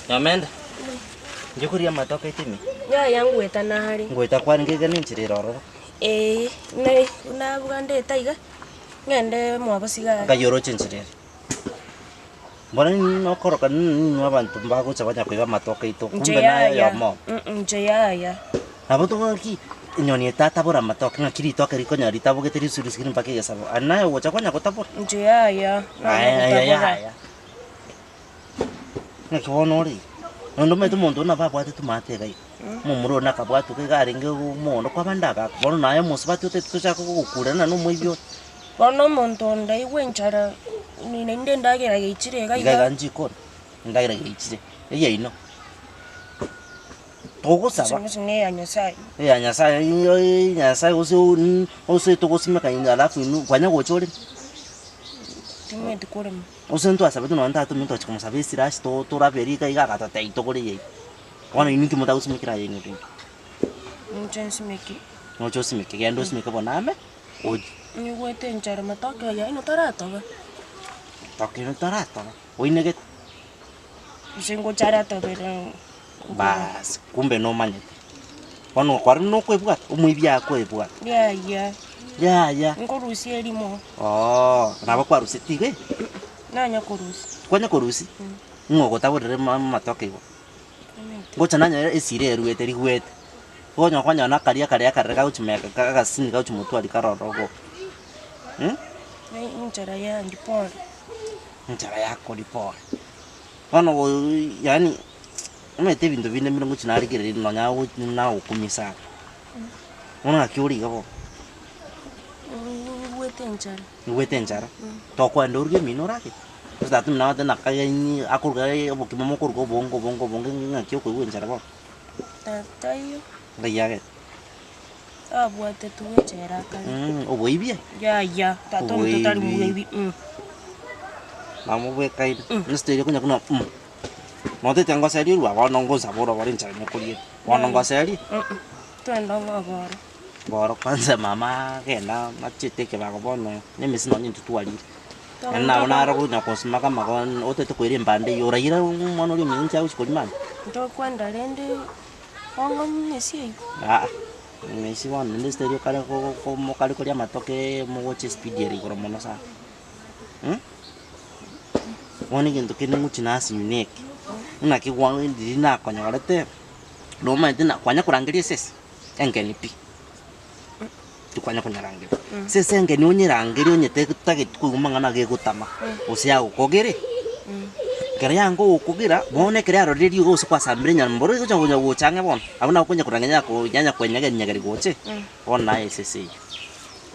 Nyomenda. Njukuria matoke itimi. Ya ngweta nahari. Ngweta kwani ngege ninchiriro. Ne una bugande taiga. Ngende mwabo sigara. Kayoro chinchirira. Mbona nokoroka n'abantu mbago cyabanya kwiba matoke ito kumbe nayo mo. Nje ya. Nabuto ki inyoni tata bora matoke ngakiri toke riko nyari taboge teri suri skini mpake gesabo. Anayo wocha kwanya kutapora. Nje ya. Aya. Nakibonori. Ndo metu muntu na baba ati tumate gai. Mumuro na kabwatu ke garinge umuntu kwabandaka. Bono nayo musibati utetu chako kukurana no mwibyo. Bono muntu ndai wenchara ni nende ndagera gichire gai. Gai njiko. Ndagera gichire. Eye ino. Togo saba. Sine ya nyasai. Ya nyasai ose togo simeka inga alafu inu kwanya gochore. Timme dikore. Osentu asabetu no anta tuminto chikomo sabesi rashi to raberi gai gata tai tokore ye. Wana iniki muta usimikira ye ngudi. Njensimeki. No chosimeki gendo simeka boname. Oji. Ni wete nchara matoke ya ino tarata ba. Toke no tarata. Oinege. Usengo tarata bere. Bas, kumbe no manyete. Wano kwari no kwebwa, umwibya kwebwa. Ya. Ngorusi elimo. Naba kwarusi tige. Nanya korusi. Kwanya korusi. Ngoko taburere matoke go. Gocha nanya esire eruete rigwete. Gonya kwanya nakaria karega uchimeka kagasini ga uchimutu ali karorogo. Nchara ya ndipora. Nchara yako ndipora. Wano yani umete bintu bine mirongo chinari kiriri no nyawo na ukumisa. Ona kiuri gabo. Wete nchara. To kwando urge minorake. Tatu na wata nakaya ni akurga bokimo kurgo bongo ngakyo ko nchara ba. Tatayo. Ngayage. Abwate tuwechera kali. Oboibie. Ya. Tato totali muibi. Mamu we kai. Nsteyo kunya kuna. Mote tengo seri ruwa wanongo saboro wali nchara nyakuri. Wanongo seri? Twenda ngabara. Boro kwanza mama kena machete ke bagobono nemisi no nyintu twali. Na onara ko na kosima kama kon otete kwere mbande yora ira mwana oli mincha uchikolima. Ndo kwenda lende ongo mesi. Mesi wan nende stereo kale ko mo kale ko ya matoke mo goche speed yeri ko mono sa. Woni gento kene muchinasi unique. Una ki wan ndi na kwanya walete. No mate na kwanya kurangiria sesi. Engeni pi. Tukwanya kunyarangira. Sese engeni onyirangira onyete kutage kumangana ge gutama. Usia ukogere. Kera yango ukugira bone kera roreri go kwa sambire nyamboro go chango nyago change bon. Abuna kunya kuranganya ko nyanya kwenya nyagari goche. Ona sese.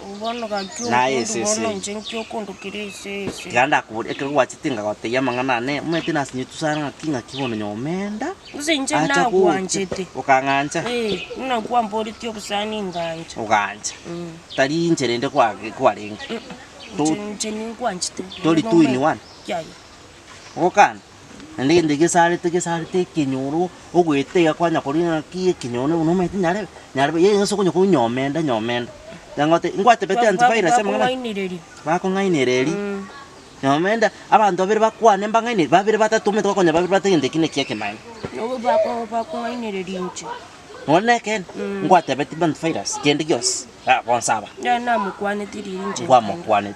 Ubono ga kyo. Ubono njenkyo kondo kirese. Ganda ku eke wachitinga gote yamangana ne mwete nasinyi tusara kinga kibono Nyomenda. Uzinje na kwanjete. Ukanganja. Una kwa mbori tyo busani nganja. Uganja. Tali ncherende kwa lenga. Ncheni kwanjete. Tori 2 in 1. Ya. Okan. Ndi Gesare te kinyoro ogwete yakwanya kolina ki kinyone uno mete nyare ye nso kunyo Nyomenda. Dangote ngwate bete Antivirus semangana. Bako ngainereri. Nyomenda abantu babiri bakwane mbangaine babiri batatume twakonya babiri batende kine kieke mine. No bako ngainereri nche. Oneken ngwate bete Antivirus kende gyos. Bonsaba. Ya na mukwane tiri nche. Kwa mukwane.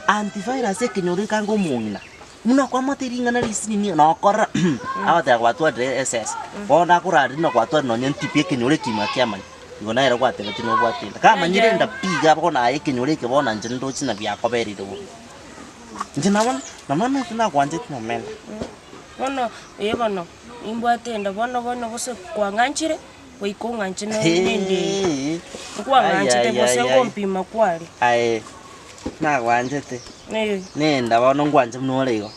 Antivirus ekinyori kango muina. Muna kwa matiringa na lisini na okora. Abata kwatu SS. Bona kurari no kwatu no nyentipie kinyori kimakiamani. Ngona era kwate bete no bwatinda. Kama nyirenda piga bako aye kinyori ke bona njendo china bya koberi do. Njina namana tuna kwanje Nyomenda. Bono imbwatenda bono bose kwanganchire oikonganchina nende. Kwanganchite bose ngompima kwali. Na wanjete. Nenda bono ngwanje mnolego.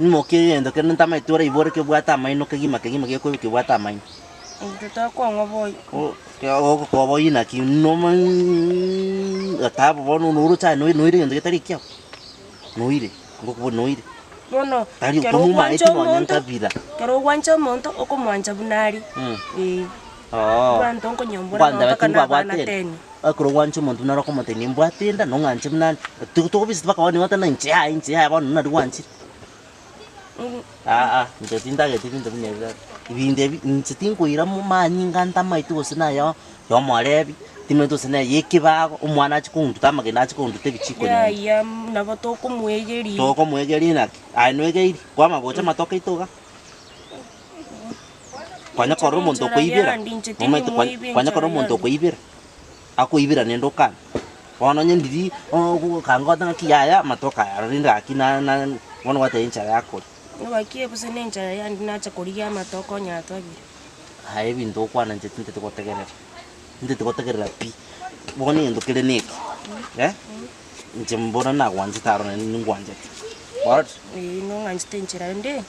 Nimokirendo ke ntama itura ibore ke bwata maino ke gima ke ko ke bwata maino. Ndota kwa ngoboy. Ko boy na ki no man atabo bono nuru cha noire ngende tari kya. Noire. Ngoko noire. Bono. Tari ko mu mai timo nyanka vida. Kero wancha monto oko mwanja bunari. Banto ko nyombora no takana bana teni. Akro wancha monto na roko moteni mbwatenda no nganje mnani. Tuko bisita bakawani wata na inchi ha bono na duwanchi. nje tindagete bintu binyebira ibinde nsitinkuira mu manyinga ntamaitu osina yo mwarebi timeto sene yekibago umwana achikundu tamagena achikundu tebichiko ya nabo toko mwegeri naki ainwegeri kwa magocha matoka itoga kwanya koro muntu kuibira momento kwanya koro muntu kuibira akuibira nendo kana wana nyendiri kangota kiyaya matoka yarinda akina na wana wate incha yako wakie busene incha yandi nacha kuriya matoko nyatwagi hai bintu kwana nje tinte tukotegerera pi boni ndo kile neki nje mbona na kwanza taro na ningwanje what no nganje nchira nde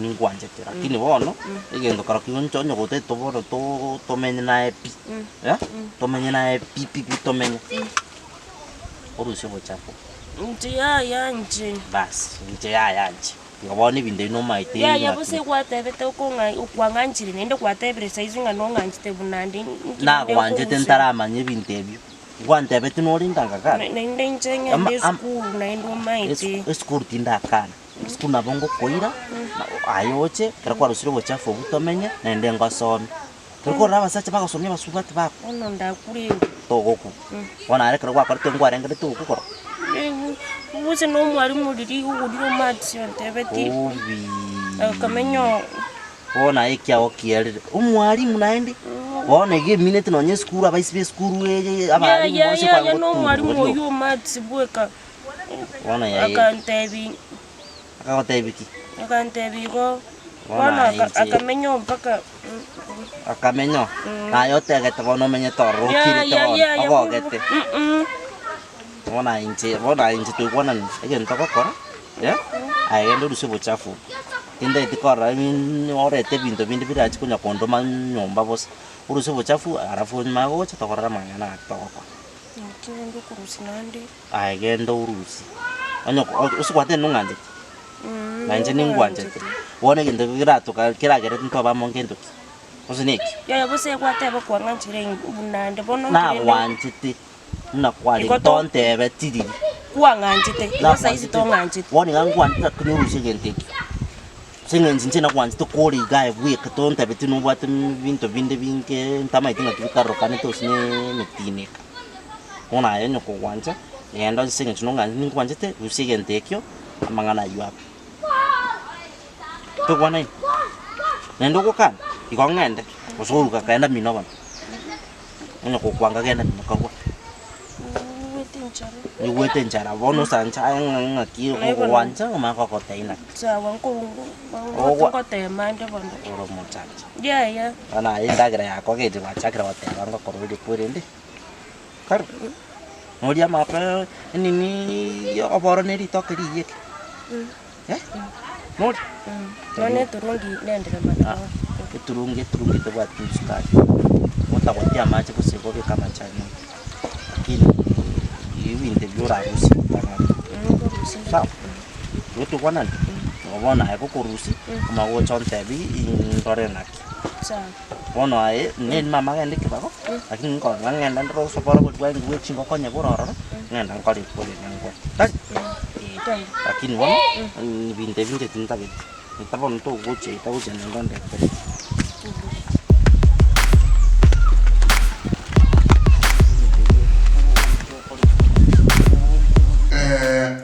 ningwanje lakini bono igendo kara kioncho gote to bono to menye na pi to menye na pi to menye orusho bochapo nje ya nje bas nje ya nje ngabone binde no maite ya bose kwatebete ukwanganjire nende kwatebere saizi ngano nganjite bunandi na kwanje tentarama nye bindebyo kwantebete no lindanga kana nende njenga school naendo maite school tindakana school nabongo koira ayoche kera kwa rusiro bochafu butomenye nende ngasome Turko raba sacha baka somya basubati bako. Ono ndakuri. Togoku. Wana are kera kwa karte ngware ngade to kukoro. Uze no mwalimu diri ugudiro matsi ontebeti. Obi. Kamenyo. Ona ekya okiere. Umwalimu naende. Ona ge minute no nye school abaisibe school abali bose kwa ngo. No mwalimu oyo matsi bweka. Ona ya. Akantebi. Akantebiki. Akantebi go. Wana akamenyo mpaka akamenyo nayo tegete bono menye toro kiri to ogogete bona inche tu bona ege ntoko kora ya ayendo rusi bochafu tinda itikora min orete bintu bintu birachi kunya kondo manyomba bose urusi bochafu arafu mago cha tokora mangana toko kendo kurusi nande ayendo urusi onyo usikwate nungande nanje ningwanje wona gendo girato kiragere ntoba mongendo osineki ya bose kwateba kwanganjire bunande bono na wanjite na kwali tonte betidi kwanganjite basa isi tonganjite woni ngangwanta kunyurushi genteki singenjinje na kwanjite kori gae bweka tonte betinu bwate binto binde binke ntama itinga kibikaro kane to sine metine ona yenyo ko kwanja yendo singenje no nganjite ningwanjite usigentekyo amangana yuap to kwana nendo ko kan ikongende Osoro kakaenda minoba ono kokwanga kenda minokagwa ni wete njara bono sancha ngaki okwanja ngako taina sawa nkulungu ngoko temande bondo oro mochacha ya ana indagira yako kete wachakira wateba ngako rudi purende kar moria mapa nini oboro neri tokeri yeke Mori none turungi nendere mata turungi to watu staki utawatia maji kusiboke kama chani lakini hivi ndivyo rarusi sawa wetu kwa nani ubona yako kurusi kama wo chontebi indore naki sawa bona aye ne mama ngende kibako lakini ngo ngenda ndo sopora kwa ngwe chingo konye bororo ngenda ngoli pole ngwe lakini wana vinte tintabeti nitabo nto goche itagoche ndonde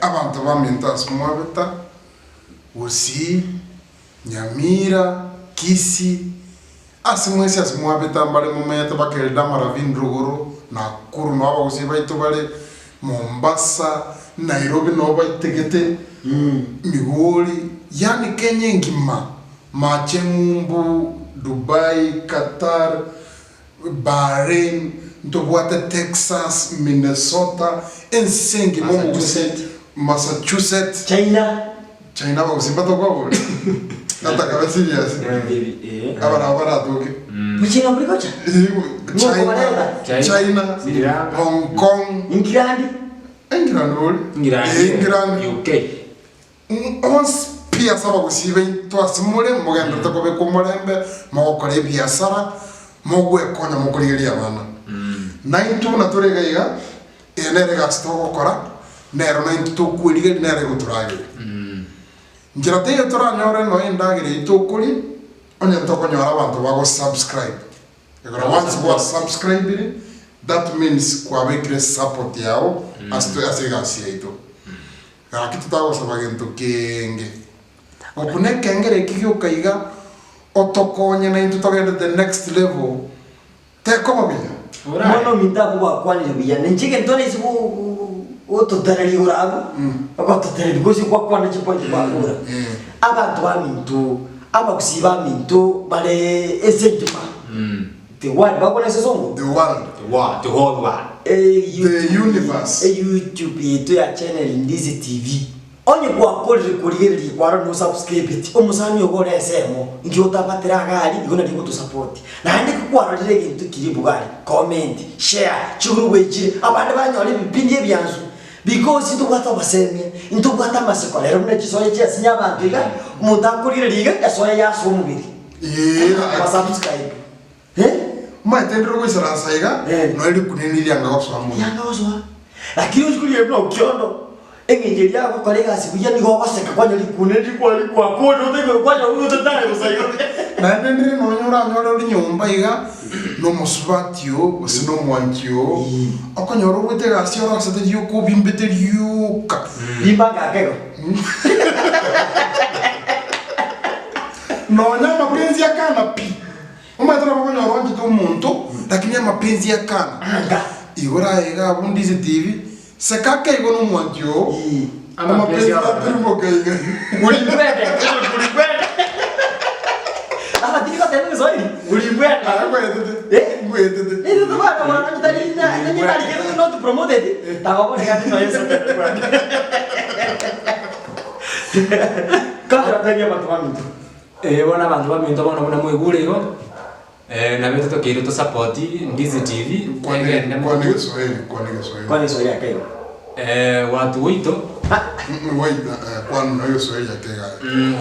abantu bamintas mwabeta Gusii Nyamira Kisii asimwesi asimwabeta mbale mumete bakelda maravin ruguru na kuru no abagusi baitu bale Mombasa Nairobi no baitegete Migori yani Kenya ngima Machemumbu Dubai Qatar Bahrain Ntobwate Texas Minnesota ensengi Massachusetts China bagusimbato kwabo nataka ba serious abara doge Mchina mlikocha China Hong Kong Ingilandi UK ons pia saba gusibe twasimule mugenda takobe kumurembe mugokore biashara mugwekona mukurigeria abana 92 naturegaiga enere gastoko kora nero 92 kwirige nere guturagire njira teyo turanyore no indagire itukuri onye ntokonyora abantu bago subscribe egora once go subscribe that means kwa bekire support yao asigasi ito kana kitu tago sabagento kenge opune kengere kikyo kaiga otokonye na into togende the next level te como bia mono minta kwa kwani bia njike ntone sibu ototarari urabu akototarari gosi kwa kwani chipoint kwa ura abantu bamintu abakusiba mintu bare essential the world bakona sesongo the world the whole world the universe YouTube yetu ya channel NDIZI TV onye kwa kurigeri kwaro no subscribe omusani ogore semo ngyo tabatira gari igona ndiko to support na ndiko kwaro direge into kiribu gari comment share churu weji abandi banyore bipindi ebyanzu because into kwata baseme into kwata masekolero mune chisoye cyasinya abantu iga mutakurire liga yasoye yaso mubiri subscribe maitendero kwisara saiga no eri kuneniria ngawaswa mu yangawaswa lakini usikuri ebno Okiondo engenjeri yako kolega sibuya nigo baseka kwanya likuneni kwali kwa kodo tego kwanya utotare gusaiga na ndendere no nyora uri nyumba iga no musbatio usino mwankio akonyoro wetega asiora satedio ko bimbeterio ka bimba ngakego no nya mapenzi ya kana pi umaitara bakonyoro wanjito umuntu lakini ya mapenzi ya kana igora iga NDIZI TV sekake igono mwankio ama mapenzi ya primo kaiga ulipende Tiko tena Swahili. Ulimbwenda. Ngwetete. Ndio bado wanajitahidi na nini alikeza not promoted. Tawa kati no yeso. Kaka tanya watu wa mtu. Bona abantu baminto bona bona mwegulero na beto tokero to support NDIZI TV kwa nini Swahili akayo watu wetu kwa hiyo Swahili akega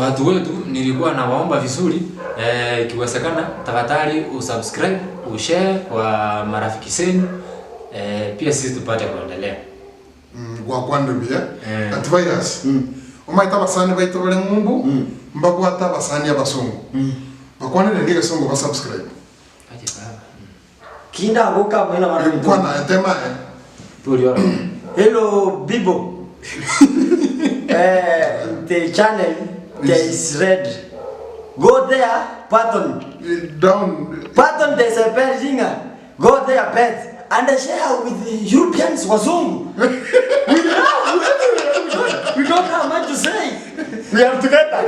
watu wetu nilikuwa nawaomba vizuri ikiwezekana tafadhali usubscribe ushare kwa marafiki zenu pia sisi tupate kuendelea kwa kwanda bia Antivirus umaita basani baito bale mumbu mbako hata basani ya basongo bakwane ndige songo ba subscribe kinda boka mwena mara kwa na tema tulio hello people the channel is red go there button down there's a bell ringer go there pet and share with the Europeans wazungu we don't have much to say we are together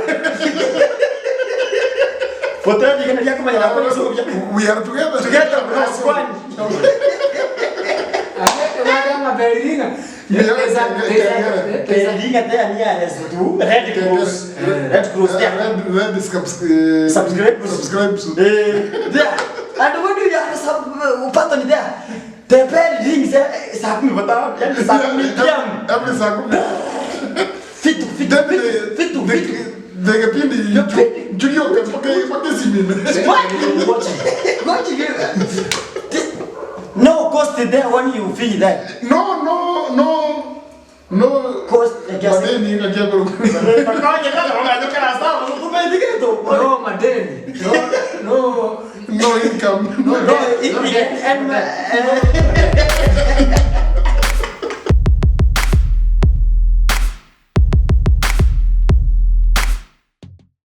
Potem you can come and we are together as one Madama Berlinga. Berlinga there near us to Red Cross. Red subscribe. There. And when you have some pattern there, the Berlinga is happening with that. Every second. Fit. Dega pindi Julio no cost there when you feel that. No Cost madeni ngakia kwa No madeni. No income. No,